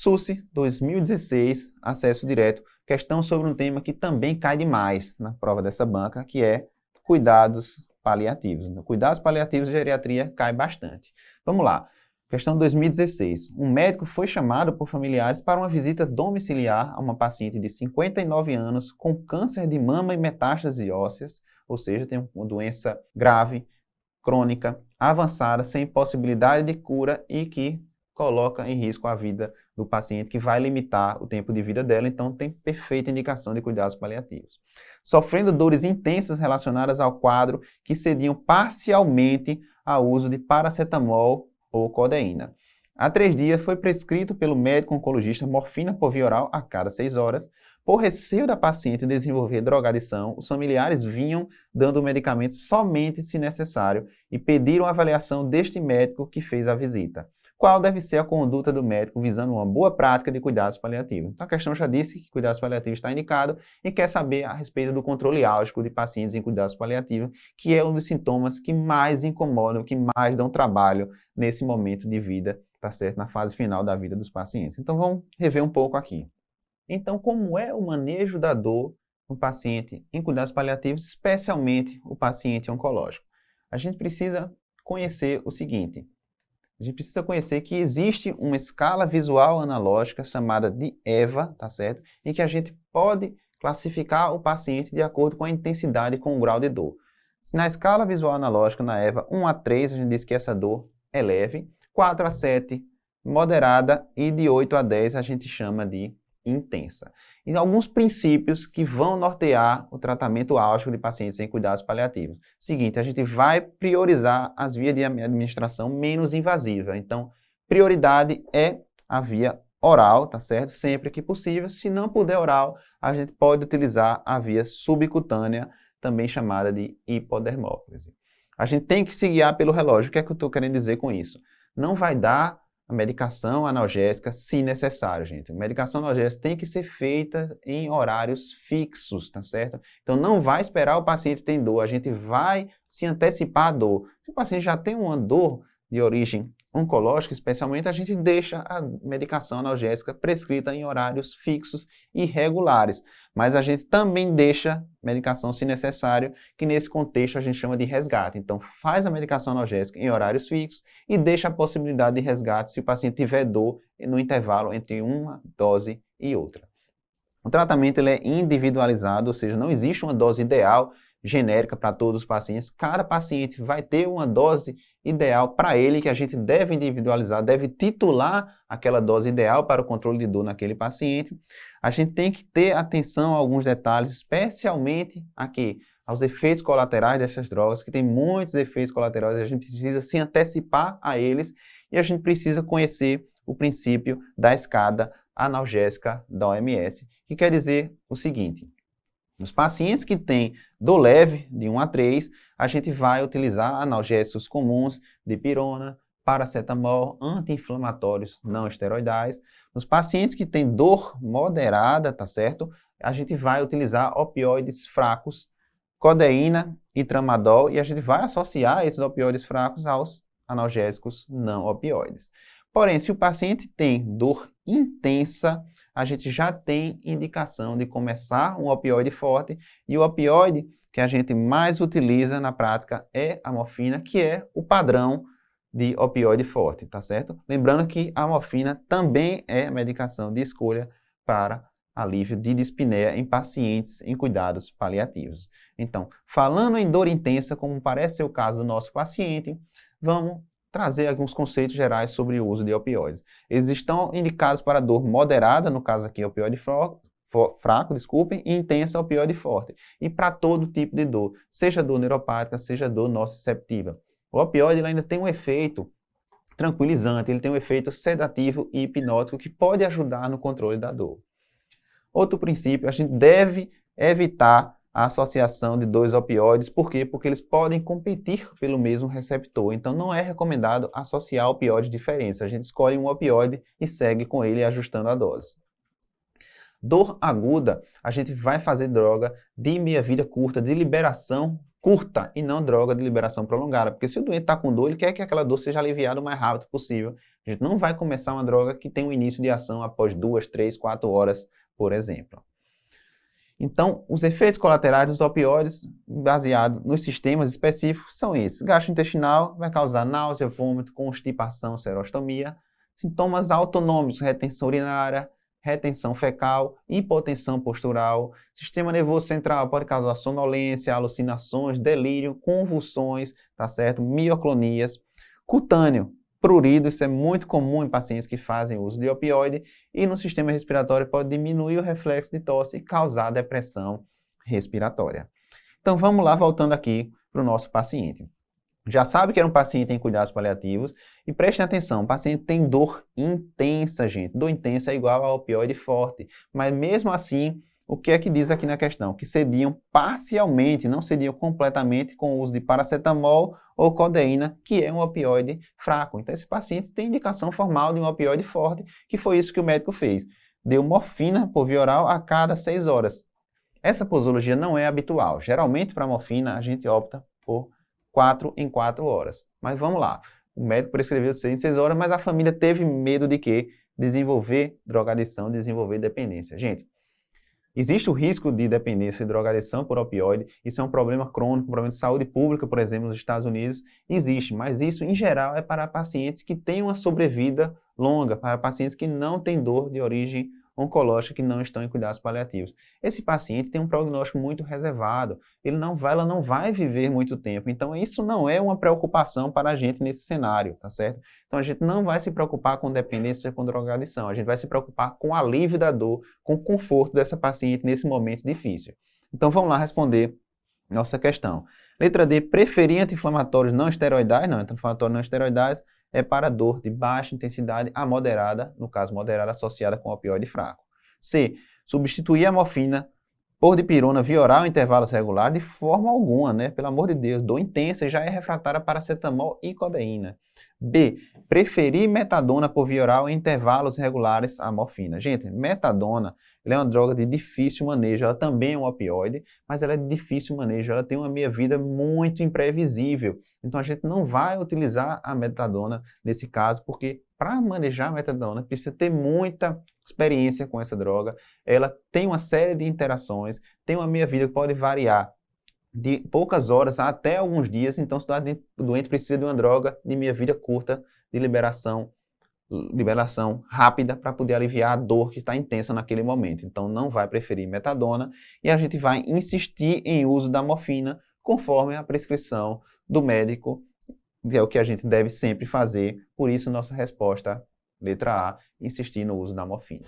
SUSE 2016, acesso direto, questão sobre um tema que também cai demais na prova dessa banca, que é cuidados paliativos. Cuidados paliativos de geriatria cai bastante. Vamos lá. Questão 2016. Um médico foi chamado por familiares para uma visita domiciliar a uma paciente de 59 anos com câncer de mama e metástase ósseas, ou seja, tem uma doença grave, crônica, avançada, sem possibilidade de cura e que coloca em risco a vida do paciente, que vai limitar o tempo de vida dela, então tem perfeita indicação de cuidados paliativos. Sofrendo dores intensas relacionadas ao quadro que cediam parcialmente ao uso de paracetamol ou codeína. Há 3 dias foi prescrito pelo médico oncologista morfina por via oral a cada 6 horas. Por receio da paciente desenvolver drogadição, os familiares vinham dando o medicamento somente se necessário e pediram a avaliação deste médico que fez a visita. Qual deve ser a conduta do médico visando uma boa prática de cuidados paliativos? Então, a questão já disse que cuidados paliativos está indicado e quer saber a respeito do controle álgico de pacientes em cuidados paliativos, que é um dos sintomas que mais incomodam, que mais dão trabalho nesse momento de vida, tá certo? Na fase final da vida dos pacientes. Então, vamos rever um pouco aqui. Então, como é o manejo da dor no paciente em cuidados paliativos, especialmente o paciente oncológico? A gente precisa conhecer o seguinte. A gente precisa conhecer que existe uma escala visual analógica chamada de EVA, tá certo? Em que a gente pode classificar o paciente de acordo com a intensidade e com o grau de dor. Na escala visual analógica, na EVA 1 a 3, a gente diz que essa dor é leve, 4 a 7, moderada, e de 8 a 10 a gente chama de intensa. E alguns princípios que vão nortear o tratamento álgico de pacientes em cuidados paliativos. Seguinte, a gente vai priorizar as vias de administração menos invasivas. Então, prioridade é a via oral, tá certo? Sempre que possível. Se não puder oral, a gente pode utilizar a via subcutânea, também chamada de hipodermólise. A gente tem que se guiar pelo relógio. O que é que eu estou querendo dizer com isso? Não vai dar a medicação analgésica, se necessário, gente. A medicação analgésica tem que ser feita em horários fixos, tá certo? Então, não vai esperar o paciente ter dor, a gente vai se antecipar à dor. Se o paciente já tem uma dor de origem oncológica, especialmente, a gente deixa a medicação analgésica prescrita em horários fixos e regulares. Mas a gente também deixa medicação, se necessário, que nesse contexto a gente chama de resgate. Então, faz a medicação analgésica em horários fixos e deixa a possibilidade de resgate se o paciente tiver dor no intervalo entre uma dose e outra. O tratamento ele é individualizado, ou seja, não existe uma dose ideal genérica para todos os pacientes. Cada paciente vai ter uma dose ideal para ele, que a gente deve individualizar, deve titular aquela dose ideal para o controle de dor naquele paciente. A gente tem que ter atenção a alguns detalhes, especialmente aqui, aos efeitos colaterais dessas drogas, que tem muitos efeitos colaterais, a gente precisa se antecipar a eles e a gente precisa conhecer o princípio da escada analgésica da OMS, que quer dizer o seguinte: nos pacientes que têm dor leve, de 1 a 3, a gente vai utilizar analgésicos comuns, dipirona, paracetamol, anti-inflamatórios não esteroidais. Nos pacientes que têm dor moderada, tá certo? A gente vai utilizar opioides fracos, codeína e tramadol, e a gente vai associar esses opioides fracos aos analgésicos não opioides. Porém, se o paciente tem dor intensa, a gente já tem indicação de começar um opioide forte, e o opioide que a gente mais utiliza na prática é a morfina, que é o padrão de opioide forte, tá certo? Lembrando que a morfina também é medicação de escolha para alívio de dispneia em pacientes em cuidados paliativos. Então, falando em dor intensa, como parece ser o caso do nosso paciente, vamos trazer alguns conceitos gerais sobre o uso de opioides. Eles estão indicados para dor moderada, no caso aqui opioide fraco, desculpem, e intensa opioide forte. E para todo tipo de dor, seja dor neuropática, seja dor nociceptiva. O opioide ele ainda tem um efeito tranquilizante, ele tem um efeito sedativo e hipnótico que pode ajudar no controle da dor. Outro princípio, a gente deve evitar a associação de 2 opioides. Por quê? Porque eles podem competir pelo mesmo receptor. Então, não é recomendado associar opioides diferentes. A gente escolhe um opioide e segue com ele ajustando a dose. Dor aguda, a gente vai fazer droga de meia-vida curta, de liberação curta, e não droga de liberação prolongada. Porque se o doente está com dor, ele quer que aquela dor seja aliviada o mais rápido possível. A gente não vai começar uma droga que tem um início de ação após 2, 3, 4 horas, por exemplo. Então, os efeitos colaterais dos opioides, baseados nos sistemas específicos, são esses. Gastrointestinal vai causar náusea, vômito, constipação, serostomia. Sintomas autonômicos, retenção urinária, retenção fecal, hipotensão postural. Sistema nervoso central pode causar sonolência, alucinações, delírio, convulsões, tá certo? Mioclonias. Cutâneo, prurido, isso é muito comum em pacientes que fazem uso de opioide, e no sistema respiratório pode diminuir o reflexo de tosse e causar depressão respiratória. Então vamos lá, voltando aqui para o nosso paciente. Já sabe que era um paciente em cuidados paliativos e prestem atenção, o paciente tem dor intensa, gente. Dor intensa é igual a opioide forte, mas mesmo assim, o que é que diz aqui na questão? Que cediam parcialmente, não cediam completamente com o uso de paracetamol ou codeína, que é um opioide fraco. Então esse paciente tem indicação formal de um opioide forte, que foi isso que o médico fez. Deu morfina por via oral a cada 6 horas. Essa posologia não é habitual. Geralmente para morfina a gente opta por 4 em 4 horas. Mas vamos lá. O médico prescreveu 6 em 6 horas, mas a família teve medo de quê? Desenvolver drogadição, desenvolver dependência. Gente, existe o risco de dependência e drogadição por opioide. Isso é um problema crônico, um problema de saúde pública, por exemplo, nos Estados Unidos. Existe, mas isso, em geral, é para pacientes que têm uma sobrevida longa, para pacientes que não têm dor de origem oncológica, que não estão em cuidados paliativos. Esse paciente tem um prognóstico muito reservado, ela não vai viver muito tempo, então isso não é uma preocupação para a gente nesse cenário, tá certo? Então a gente não vai se preocupar com dependência, com drogadição, a gente vai se preocupar com o alívio da dor, com o conforto dessa paciente nesse momento difícil. Então vamos lá responder nossa questão. Letra D, preferir anti-inflamatórios não esteroidais, não, anti-inflamatórios não esteroidais, é para dor de baixa intensidade a moderada, no caso moderada associada com opioide fraco. C. Substituir a morfina por dipirona via oral em intervalos regulares de forma alguma, né? Pelo amor de Deus, dor intensa e já é refratária a paracetamol e codeína. B. Preferir metadona por via oral em intervalos regulares à morfina. Gente, metadona ela é uma droga de difícil manejo, ela também é um opioide, mas ela é de difícil manejo, ela tem uma meia-vida muito imprevisível. Então a gente não vai utilizar a metadona nesse caso, porque para manejar a metadona precisa ter muita experiência com essa droga, ela tem uma série de interações, tem uma meia-vida que pode variar de poucas horas até alguns dias, então se o doente precisa de uma droga de meia-vida curta, de liberação rápida para poder aliviar a dor que está intensa naquele momento. Então não vai preferir metadona e a gente vai insistir em uso da morfina conforme a prescrição do médico, que é o que a gente deve sempre fazer. Por isso nossa resposta, letra A, insistir no uso da morfina.